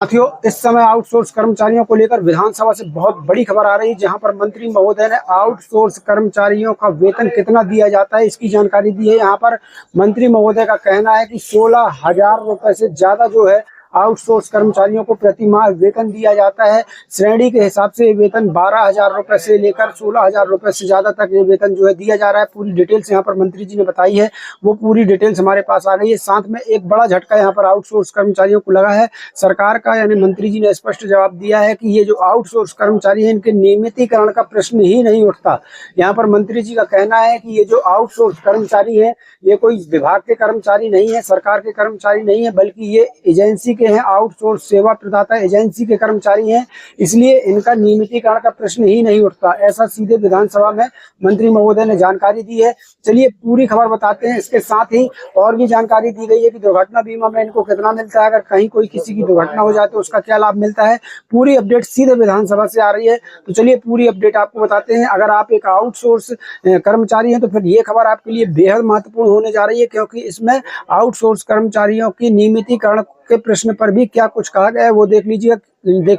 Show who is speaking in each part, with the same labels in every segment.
Speaker 1: साथियों, इस समय आउटसोर्स कर्मचारियों को लेकर विधानसभा से बहुत बड़ी खबर आ रही है, जहां पर मंत्री महोदय ने आउटसोर्स कर्मचारियों का वेतन कितना दिया जाता है इसकी जानकारी दी है। यहां पर मंत्री महोदय का कहना है कि 16,000 रुपए से ज्यादा जो है आउटसोर्स कर्मचारियों को प्रति माह वेतन दिया जाता है। श्रेणी के हिसाब से वेतन 12,000 रुपए से लेकर 16,000 रुपए से ज्यादा तक ये वेतन जो है दिया जा रहा है। पूरी डिटेल्स यहाँ पर मंत्री जी ने बताई है, वो पूरी डिटेल्स हमारे पास आ गई है। साथ में एक बड़ा झटका यहाँ पर आउटसोर्स कर्मचारियों को लगा है। सरकार का यानी मंत्री जी ने स्पष्ट जवाब दिया है कि ये जो आउटसोर्स कर्मचारी है इनके नियमितीकरण का प्रश्न ही नहीं उठता। यहाँ पर मंत्री जी का कहना है कि ये जो आउटसोर्स कर्मचारी है ये कोई विभाग के कर्मचारी नहीं है, सरकार के कर्मचारी नहीं है, बल्कि ये एजेंसी के हैं, आउटसोर्स सेवा प्रदाता एजेंसी के कर्मचारी हैं। इसलिए इनका नियमितीकरण का प्रश्न ही नहीं उठता, ऐसा सीधे विधानसभा में मंत्री महोदय ने जानकारी दी है। चलिए पूरी खबर बताते हैं। इसके साथ ही और भी जानकारी दी गई है कि दुर्घटना बीमा में इनको कितना मिलता है, अगर कहीं कोई किसी की दुर्घटना हो जाए तो उसका क्या लाभ मिलता है। पूरी अपडेट सीधे विधानसभा से आ रही है, तो चलिए पूरी अपडेट आपको बताते हैं। अगर आप एक आउटसोर्स कर्मचारी हैं तो फिर ये खबर आपके लिए बेहद महत्वपूर्ण होने जा रही है, क्योंकि इसमें आउटसोर्स कर्मचारियों की नियमितीकरण के प्रश्न पर भी क्या कुछ कहा गया है वो देख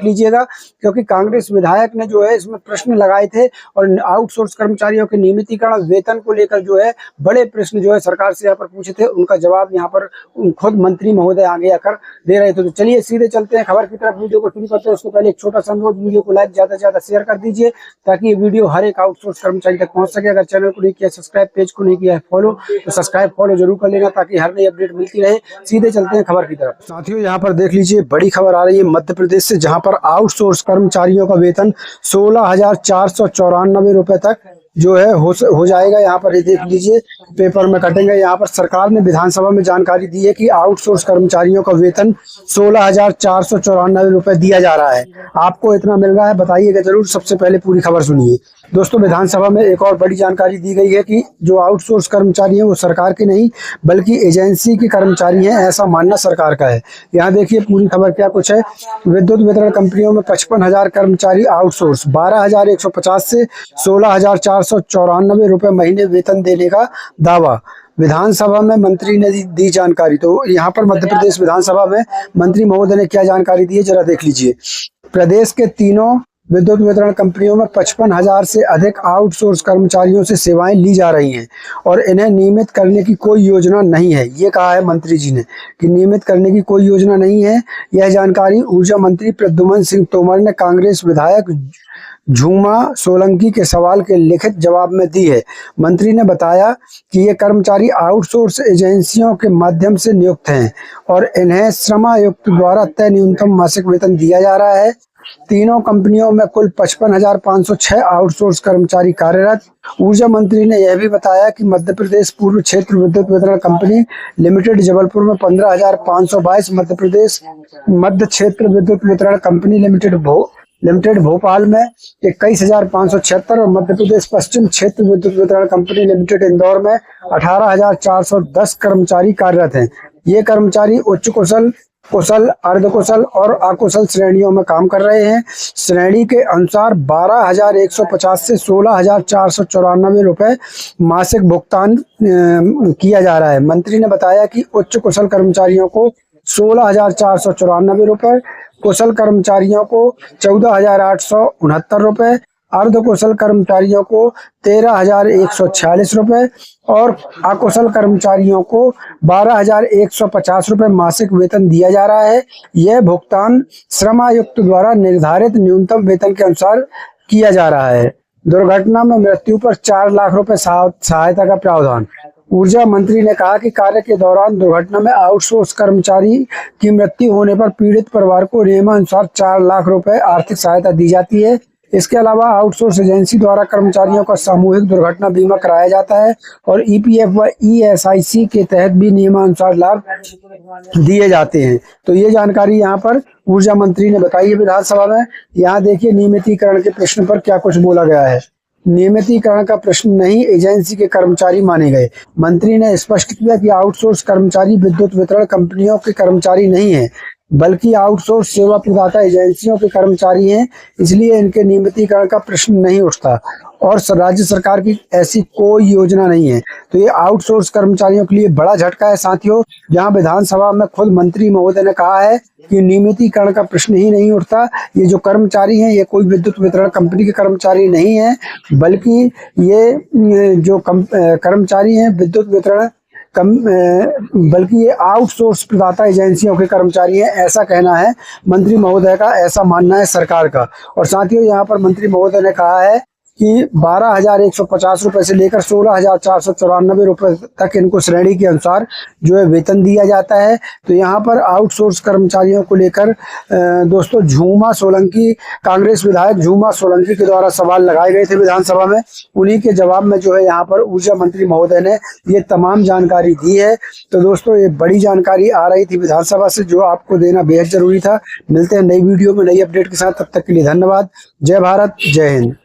Speaker 1: लीजिएगा, क्योंकि कांग्रेस विधायक ने जो है इसमें प्रश्न लगाए थे और आउटसोर्स कर्मचारियों के नियमितीकरण वेतन को लेकर जो है बड़े प्रश्न जो है सरकार से यहाँ पर पूछे थे। उनका जवाब यहाँ पर खुद मंत्री महोदय आगे आकर दे रहे थे। तो चलिए सीधे चलते हैं खबर की तरफ। वीडियो को शुरू करते हैं उससे पहले एक छोटा सा अनुरोध, वीडियो को लाइक ज्यादा से ज्यादा शेयर कर दीजिए ताकि ये वीडियो हर एक आउटसोर्स कर्मचारी तक पहुंच सके। अगर चैनल को नहीं किया सब्सक्राइब, पेज को नहीं किया है फॉलो, तो सब्सक्राइब फॉलो जरूर कर लेना ताकि हर नई अपडेट मिलती रहे। सीधे चलते हैं खबर की तरफ। साथियों, यहाँ पर देख लीजिए बड़ी खबर आ रही है मध्य प्रदेश से, जहां पर आउटसोर्स कर्मचारियों का वेतन 16,494 रुपए तक जो है हो जाएगा। यहाँ पर ये देख लीजिए पेपर में कटेंगे। यहाँ पर सरकार ने विधानसभा में जानकारी दी है कि आउटसोर्स कर्मचारियों का वेतन 16,494 रुपए दिया जा रहा है। आपको इतना मिल रहा है, बताइएगा जरूर। सबसे पहले पूरी खबर सुनिए दोस्तों। विधानसभा में एक और बड़ी जानकारी दी गई है कि जो आउटसोर्स कर्मचारी हैं वो सरकार के नहीं बल्कि एजेंसी के कर्मचारी हैं, ऐसा मानना सरकार का है। यहाँ देखिए पूरी खबर क्या कुछ है। विद्युत वितरण कंपनियों में 55,000 कर्मचारी आउटसोर्स 12,150 से 16,494 रुपए महीने वेतन देने का दावा। विधानसभा में मंत्री ने दी जानकारी। तो यहाँ पर मध्य प्रदेश विधानसभा में मंत्री महोदय ने क्या जानकारी दी है जरा देख लीजिए। प्रदेश के तीनों विद्युत वितरण कंपनियों में 55,000 से अधिक आउटसोर्स कर्मचारियों से सेवाएं ली जा रही हैं और इन्हें नियमित करने की कोई योजना नहीं है। ये कहा है मंत्री जी ने कि नियमित करने की कोई योजना नहीं है। यह जानकारी ऊर्जा मंत्री प्रद्युमन सिंह तोमर ने कांग्रेस विधायक झूमा सोलंकी के सवाल के लिखित जवाब में दी है। मंत्री ने बताया कि ये कर्मचारी आउटसोर्स एजेंसियों के माध्यम से नियुक्त हैं और इन्हें श्रम आयुक्त द्वारा तय न्यूनतम मासिक वेतन दिया जा रहा है। तीनों कंपनियों में कुल 55,506 आउटसोर्स कर्मचारी कार्यरत। ऊर्जा मंत्री ने यह भी बताया कि मध्य प्रदेश पूर्व क्षेत्र विद्युत वितरण कंपनी लिमिटेड जबलपुर में 15,522, मध्य प्रदेश मध्य क्षेत्र विद्युत वितरण कंपनी लिमिटेड भोपाल में 21,576 और मध्य प्रदेश पश्चिम क्षेत्र विद्युत वितरण कंपनी लिमिटेड इंदौर में 18,410 कर्मचारी कार्यरत हैं। ये कर्मचारी उच्च कुशल, अर्धकुशल और अकुशल श्रेणियों में काम कर रहे हैं। श्रेणी के अनुसार 12,150 से 16,494 रुपए मासिक भुगतान किया जा रहा है। मंत्री ने बताया कि उच्च कुशल कर्मचारियों को 16,494 रुपए, कुशल कर्मचारियों को 14,869 रुपए, अर्धकुशल कर्मचारियों को 13,146 रुपए और अकुशल कर्मचारियों को 12,150 रुपए मासिक वेतन दिया जा रहा है। यह भुगतान श्रम आयुक्त द्वारा निर्धारित न्यूनतम वेतन के अनुसार किया जा रहा है। दुर्घटना में मृत्यु पर 4 लाख रुपए सहायता का प्रावधान। ऊर्जा मंत्री ने कहा कि कार्य के दौरान दुर्घटना में आउटसोर्स कर्मचारी की मृत्यु होने पर पीड़ित परिवार को नियमानुसार 4 लाख रुपए आर्थिक सहायता दी जाती है। इसके अलावा आउटसोर्स एजेंसी द्वारा कर्मचारियों का सामूहिक दुर्घटना बीमा कराया जाता है और ईपीएफ व ईएसआईसी के तहत भी नियमानुसार लाभ दिए जाते हैं। तो ये जानकारी यहाँ पर ऊर्जा मंत्री ने बताई है विधानसभा में। यहाँ देखिए नियमितीकरण के प्रश्न पर क्या कुछ बोला गया है। नियमितीकरण का प्रश्न नहीं, एजेंसी के कर्मचारी माने गए। मंत्री ने स्पष्ट किया कि आउटसोर्स कर्मचारी विद्युत वितरण कंपनियों के कर्मचारी नहीं है बल्कि आउटसोर्स सेवा प्रदाता एजेंसियों के कर्मचारी हैं, इसलिए इनके नियमितीकरण का प्रश्न नहीं उठता। और राज्य सरकार की ऐसी कोई योजना नहीं है। तो ये आउटसोर्स कर्मचारियों के लिए बड़ा झटका है साथियों। जहां विधानसभा में खुद मंत्री महोदय ने कहा है कि नियमितीकरण का प्रश्न ही नहीं उठता। ये जो कर्मचारी हैं ये कोई विद्युत वितरण कंपनी के कर्मचारी नहीं है, बल्कि ये जो कर्मचारी हैं विद्युत वितरण बल्कि ये आउटसोर्स प्रदाता एजेंसियों के कर्मचारी हैं, ऐसा कहना है मंत्री महोदय का, ऐसा मानना है सरकार का। और साथियों यहाँ पर मंत्री महोदय ने कहा है कि 12,150 रुपए से लेकर 16,494 रुपए तक इनको श्रेणी के अनुसार जो है वेतन दिया जाता है। तो यहाँ पर आउटसोर्स कर्मचारियों को लेकर दोस्तों झूमा सोलंकी, कांग्रेस विधायक झूमा सोलंकी के द्वारा सवाल लगाए गए थे विधानसभा में। उन्हीं के जवाब में जो है यहाँ पर ऊर्जा मंत्री महोदय ने ये तमाम जानकारी दी है। तो दोस्तों ये बड़ी जानकारी आ रही थी विधानसभा से, जो आपको देना बेहद जरूरी था। मिलते हैं नई वीडियो में नई अपडेट के साथ, तब तक के लिए धन्यवाद। जय भारत, जय हिंद।